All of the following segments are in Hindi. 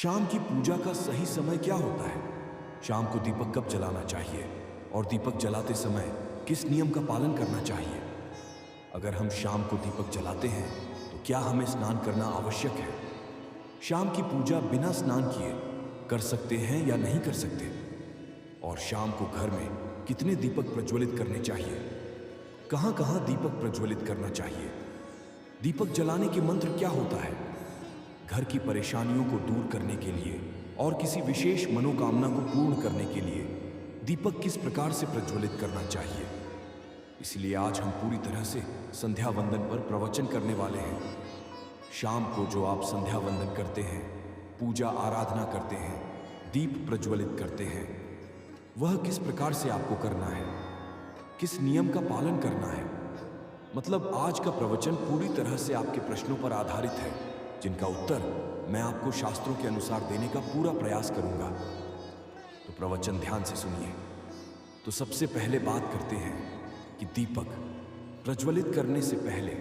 शाम की पूजा का सही समय क्या होता है? शाम को दीपक कब जलाना चाहिए और दीपक जलाते समय किस नियम का पालन करना चाहिए? अगर हम शाम को दीपक जलाते हैं तो क्या हमें स्नान करना आवश्यक है? शाम की पूजा बिना स्नान किए कर सकते हैं या नहीं कर सकते? और शाम को घर में कितने दीपक प्रज्वलित करने चाहिए? कहां-कहां दीपक प्रज्वलित करना चाहिए? दीपक जलाने के मंत्र क्या होता है? घर की परेशानियों को दूर करने के लिए और किसी विशेष मनोकामना को पूर्ण करने के लिए दीपक किस प्रकार से प्रज्वलित करना चाहिए? इसलिए आज हम पूरी तरह से संध्या वंदन पर प्रवचन करने वाले हैं। शाम को जो आप संध्या वंदन करते हैं, पूजा आराधना करते हैं, दीप प्रज्वलित करते हैं, वह किस प्रकार से आपको करना है, किस नियम का पालन करना है? मतलब आज का प्रवचन पूरी तरह से आपके प्रश्नों पर आधारित है, जिनका उत्तर मैं आपको शास्त्रों के अनुसार देने का पूरा प्रयास करूंगा। तो प्रवचन ध्यान से सुनिए। तो सबसे पहले बात करते हैं कि दीपक प्रज्वलित करने से पहले,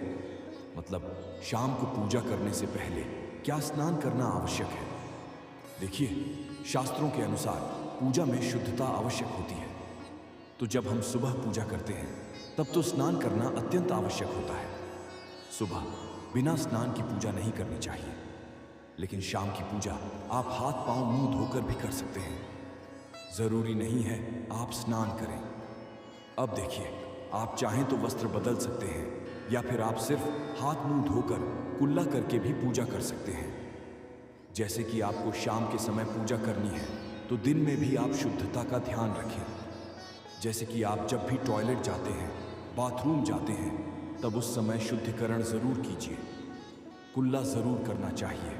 मतलब शाम को पूजा करने से पहले क्या स्नान करना आवश्यक है? देखिए, शास्त्रों के अनुसार पूजा में शुद्धता आवश्यक होती है। तो जब हम सुबह पूजा करते हैं तब तो स्नान करना अत्यंत आवश्यक होता है। सुबह बिना स्नान की पूजा नहीं करनी चाहिए, लेकिन शाम की पूजा आप हाथ पांव मुंह धोकर भी कर सकते हैं। जरूरी नहीं है आप स्नान करें। अब देखिए, आप चाहें तो वस्त्र बदल सकते हैं या फिर आप सिर्फ हाथ मुंह धोकर कुल्ला करके भी पूजा कर सकते हैं। जैसे कि आपको शाम के समय पूजा करनी है तो दिन में भी आप शुद्धता का ध्यान रखें। जैसे कि आप जब भी टॉयलेट जाते हैं, बाथरूम जाते हैं, तब उस समय शुद्धिकरण जरूर कीजिए, कुल्ला जरूर करना चाहिए।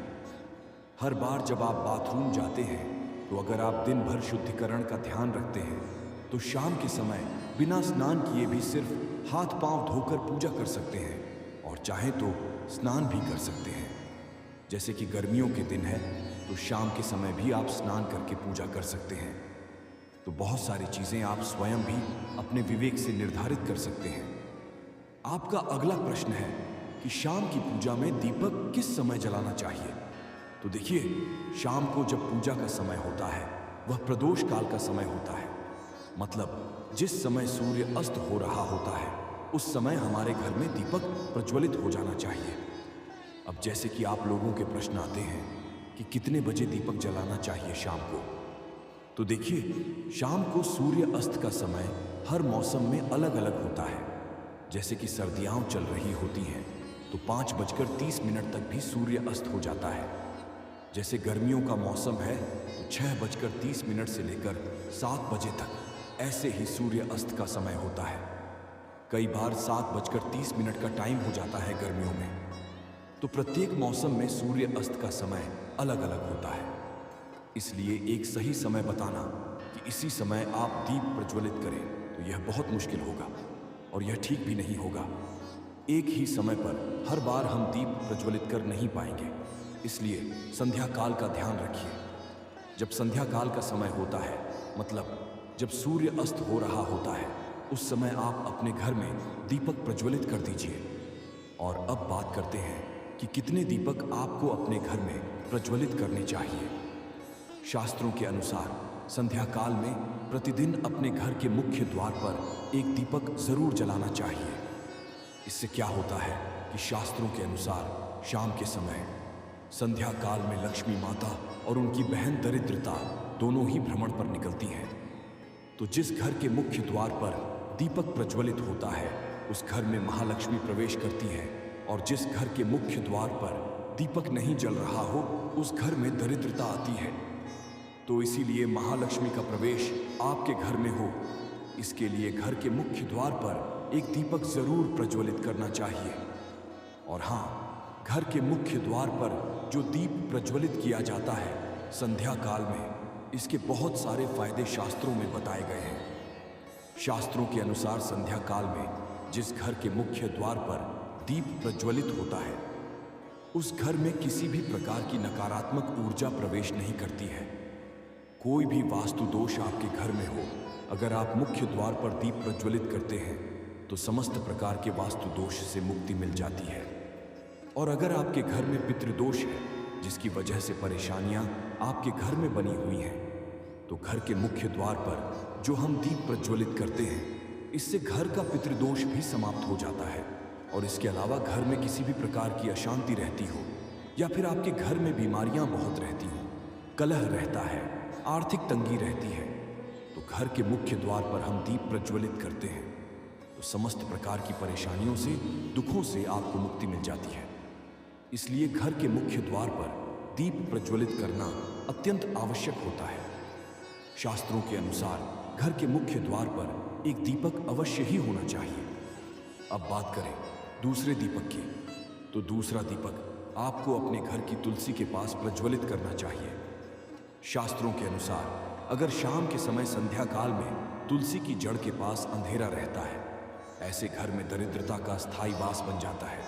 हर बार जब आप बाथरूम जाते हैं तो अगर आप दिन भर शुद्धिकरण का ध्यान रखते हैं तो शाम के समय बिना स्नान किए भी सिर्फ हाथ पांव धोकर पूजा कर सकते हैं और चाहे तो स्नान भी कर सकते हैं। जैसे कि गर्मियों के दिन है तो शाम के समय भी आप स्नान करके पूजा कर सकते हैं। तो बहुत सारी चीजें आप स्वयं भी अपने विवेक से निर्धारित कर सकते हैं। आपका अगला प्रश्न है कि शाम की पूजा में दीपक किस समय जलाना चाहिए? तो देखिए, शाम को जब पूजा का समय होता है वह प्रदोष काल का समय होता है। मतलब जिस समय सूर्य अस्त हो रहा होता है उस समय हमारे घर में दीपक प्रज्वलित हो जाना चाहिए। अब जैसे कि आप लोगों के प्रश्न आते हैं कि कितने बजे दीपक जलाना चाहिए शाम को, तो देखिए, शाम को सूर्य अस्त का समय हर मौसम में अलग अलग होता है। जैसे कि सर्दियां चल रही होती हैं तो 5:30 तक भी सूर्य अस्त हो जाता है। जैसे गर्मियों का मौसम है तो 6:30 से लेकर 7 बजे तक ऐसे ही सूर्य अस्त का समय होता है। कई बार 7:30 का टाइम हो जाता है गर्मियों में। तो प्रत्येक मौसम में सूर्य अस्त का समय अलग अलग होता है। इसलिए एक सही समय बताना कि इसी समय आप दीप प्रज्वलित करें तो यह बहुत मुश्किल होगा और यह ठीक भी नहीं होगा। एक ही समय पर हर बार हम दीप प्रज्वलित कर नहीं पाएंगे। इसलिए संध्या काल का ध्यान रखिए। जब संध्या काल का समय होता है, मतलब जब सूर्य अस्त हो रहा होता है, उस समय आप अपने घर में दीपक प्रज्वलित कर दीजिए। और अब बात करते हैं कि कितने दीपक आपको अपने घर में प्रज्वलित करने चाहिए। शास्त्रों के अनुसार संध्या काल में प्रतिदिन अपने घर के मुख्य द्वार पर एक दीपक जरूर जलाना चाहिए। इससे क्या होता है कि शास्त्रों के अनुसार शाम के समय संध्या काल में लक्ष्मी माता और उनकी बहन दरिद्रता दोनों ही भ्रमण पर निकलती हैं। तो जिस घर के मुख्य द्वार पर दीपक प्रज्वलित होता है उस घर में महालक्ष्मी प्रवेश करती है, और जिस घर के मुख्य द्वार पर दीपक नहीं जल रहा हो उस घर में दरिद्रता आती है। तो इसीलिए महालक्ष्मी का प्रवेश आपके घर में हो, इसके लिए घर के मुख्य द्वार पर एक दीपक जरूर प्रज्वलित करना चाहिए। और हाँ, घर के मुख्य द्वार पर जो दीप प्रज्वलित किया जाता है संध्या काल में, इसके बहुत सारे फायदे शास्त्रों में बताए गए हैं। शास्त्रों के अनुसार संध्या काल में जिस घर के मुख्य द्वार पर दीप प्रज्वलित होता है उस घर में किसी भी प्रकार की नकारात्मक ऊर्जा प्रवेश नहीं करती है। कोई भी वास्तु दोष आपके घर में हो, अगर आप मुख्य द्वार पर दीप प्रज्वलित करते हैं तो समस्त प्रकार के वास्तु दोष से मुक्ति मिल जाती है। और अगर आपके घर में पितृदोष है जिसकी वजह से परेशानियां आपके घर में बनी हुई हैं, तो घर के मुख्य द्वार पर जो हम दीप प्रज्वलित करते हैं, इससे घर का पितृदोष भी समाप्त हो जाता है। और इसके अलावा घर में किसी भी प्रकार की अशांति रहती हो या फिर आपके घर में बीमारियां बहुत रहती हो, कलह रहता है, आर्थिक तंगी रहती है, तो घर के मुख्य द्वार पर हम दीप प्रज्वलित करते हैं तो समस्त प्रकार की परेशानियों से, दुखों से आपको मुक्ति मिल जाती है। इसलिए घर के मुख्य द्वार पर दीप प्रज्वलित करना अत्यंत आवश्यक होता है। शास्त्रों के अनुसार घर के मुख्य द्वार पर एक दीपक अवश्य ही होना चाहिए। अब बात करें दूसरे दीपक की, तो दूसरा दीपक आपको अपने घर की तुलसी के पास प्रज्वलित करना चाहिए। शास्त्रों के अनुसार अगर शाम के समय संध्या काल में तुलसी की जड़ के पास अंधेरा रहता है, ऐसे घर में दरिद्रता का स्थायी वास बन जाता है।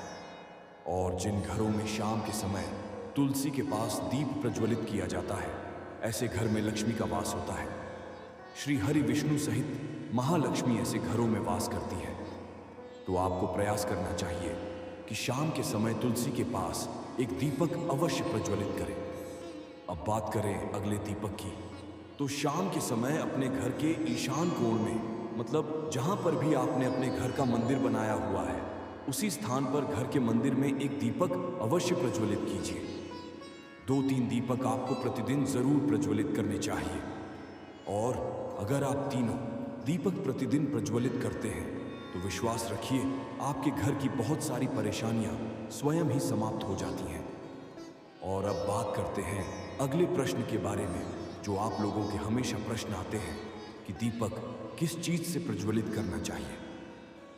और जिन घरों में शाम के समय तुलसी के पास दीप प्रज्वलित किया जाता है, ऐसे घर में लक्ष्मी का वास होता है। श्री हरि विष्णु सहित महालक्ष्मी ऐसे घरों में वास करती है। तो आपको प्रयास करना चाहिए कि शाम के समय तुलसी के पास एक दीपक अवश्य प्रज्वलित करें। अब बात करें अगले दीपक की, तो शाम के समय अपने घर के ईशान कोण में, मतलब जहां पर भी आपने अपने घर का मंदिर बनाया हुआ है, उसी स्थान पर घर के मंदिर में एक दीपक अवश्य प्रज्वलित कीजिए। 2-3 दीपक आपको प्रतिदिन जरूर प्रज्वलित करने चाहिए। और अगर आप तीनों दीपक प्रतिदिन प्रज्वलित करते हैं तो विश्वास रखिए आपके घर की बहुत सारी परेशानियां स्वयं ही समाप्त हो जाती हैं। और अब बात करते हैं अगले प्रश्न के बारे में, जो आप लोगों के हमेशा प्रश्न आते हैं कि दीपक किस चीज से प्रज्वलित करना चाहिए।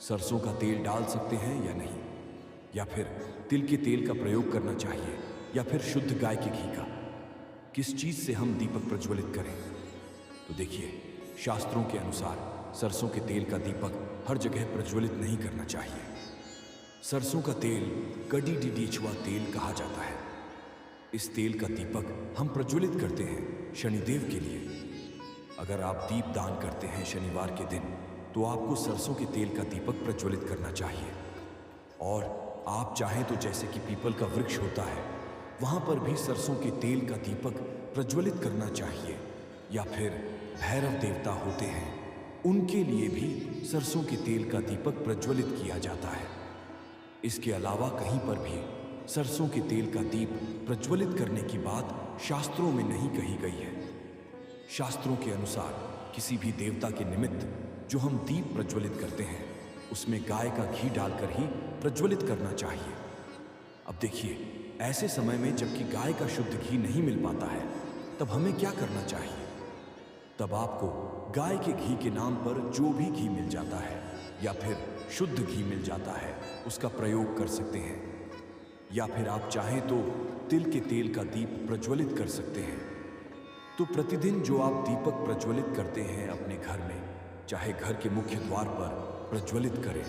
सरसों का तेल डाल सकते हैं या नहीं, या फिर तिल के तेल का प्रयोग करना चाहिए, या फिर शुद्ध गाय के घी का, किस चीज से हम दीपक प्रज्वलित करें। तो देखिए, शास्त्रों के अनुसार सरसों के तेल का दीपक हर जगह प्रज्वलित नहीं करना चाहिए। सरसों का तेल कड़ी डिडीचुआ तेल कहा जाता है। इस तेल का दीपक हम प्रज्वलित करते हैं शनिदेव के लिए। अगर आप दीप दान करते हैं शनिवार के दिन, तो आपको सरसों के तेल का दीपक प्रज्वलित करना चाहिए। और आप चाहें तो जैसे कि पीपल का वृक्ष होता है, वहां पर भी सरसों के तेल का दीपक प्रज्वलित करना चाहिए। या फिर भैरव देवता होते हैं, उनके लिए भी सरसों के तेल का दीपक प्रज्वलित किया जाता है। इसके अलावा कहीं पर भी सरसों के तेल का दीप प्रज्वलित करने की बात शास्त्रों में नहीं कही गई है। शास्त्रों के अनुसार किसी भी देवता के निमित्त जो हम दीप प्रज्वलित करते हैं, उसमें गाय का घी डालकर ही प्रज्वलित करना चाहिए। अब देखिए, ऐसे समय में जबकि गाय का शुद्ध घी नहीं मिल पाता है, तब हमें क्या करना चाहिए। तब आपको गाय के घी के नाम पर जो भी घी मिल जाता है या फिर शुद्ध घी मिल जाता है, उसका प्रयोग कर सकते हैं। या फिर आप चाहें तो तिल के तेल का दीप प्रज्वलित कर सकते हैं। तो प्रतिदिन जो आप दीपक प्रज्वलित करते हैं अपने घर में, चाहे घर के मुख्य द्वार पर प्रज्वलित करें,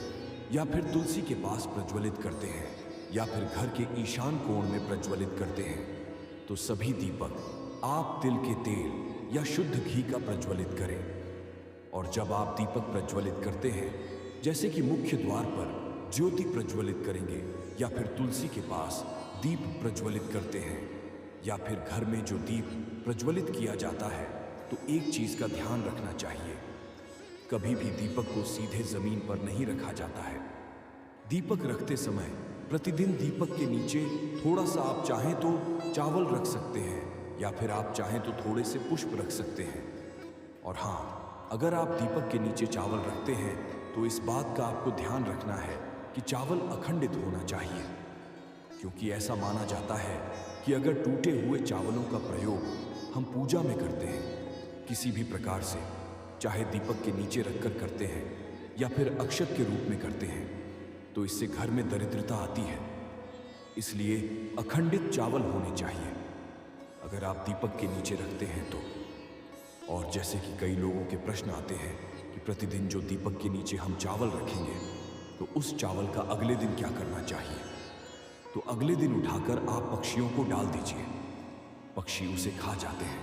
या फिर तुलसी के पास प्रज्वलित करते हैं, या फिर घर के ईशान कोण में प्रज्वलित करते हैं, तो सभी दीपक आप तिल के तेल या शुद्ध घी का प्रज्वलित करें। और जब आप दीपक प्रज्वलित करते हैं, जैसे कि मुख्य द्वार पर ज्योति प्रज्वलित करेंगे, या फिर तुलसी के पास दीप प्रज्वलित करते हैं, या फिर घर में जो दीप प्रज्वलित किया जाता है, तो एक चीज का ध्यान रखना चाहिए, कभी भी दीपक को सीधे जमीन पर नहीं रखा जाता है। दीपक रखते समय प्रतिदिन दीपक के नीचे थोड़ा सा आप चाहें तो चावल रख सकते हैं, या फिर आप चाहें तो थोड़े से पुष्प रख सकते हैं। और हाँ, अगर आप दीपक के नीचे चावल रखते हैं तो इस बात का आपको ध्यान रखना है कि चावल अखंडित होना चाहिए, क्योंकि ऐसा माना जाता है कि अगर टूटे हुए चावलों का प्रयोग हम पूजा में करते हैं किसी भी प्रकार से, चाहे दीपक के नीचे रखकर करते हैं या फिर अक्षत के रूप में करते हैं, तो इससे घर में दरिद्रता आती है। इसलिए अखंडित चावल होने चाहिए अगर आप दीपक के नीचे रखते हैं तो। और जैसे कि कई लोगों के प्रश्न आते हैं कि प्रतिदिन जो दीपक के नीचे हम चावल रखेंगे, तो उस चावल का अगले दिन क्या करना चाहिए। तो अगले दिन उठाकर आप पक्षियों को डाल दीजिए, पक्षी उसे खा जाते हैं।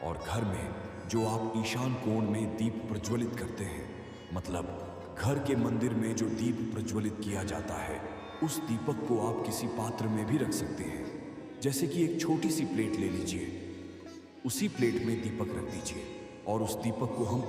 और घर में जो आप ईशान कोण में दीप प्रज्वलित करते हैं, मतलब घर के मंदिर में जो दीप प्रज्वलित किया जाता है, उस दीपक को आप किसी पात्र में भी रख सकते हैं, जैसे कि एक छोटी सी प्लेट ले लीजिए, उसी प्लेट में दीपक रख दीजिए और उस दीपक को हम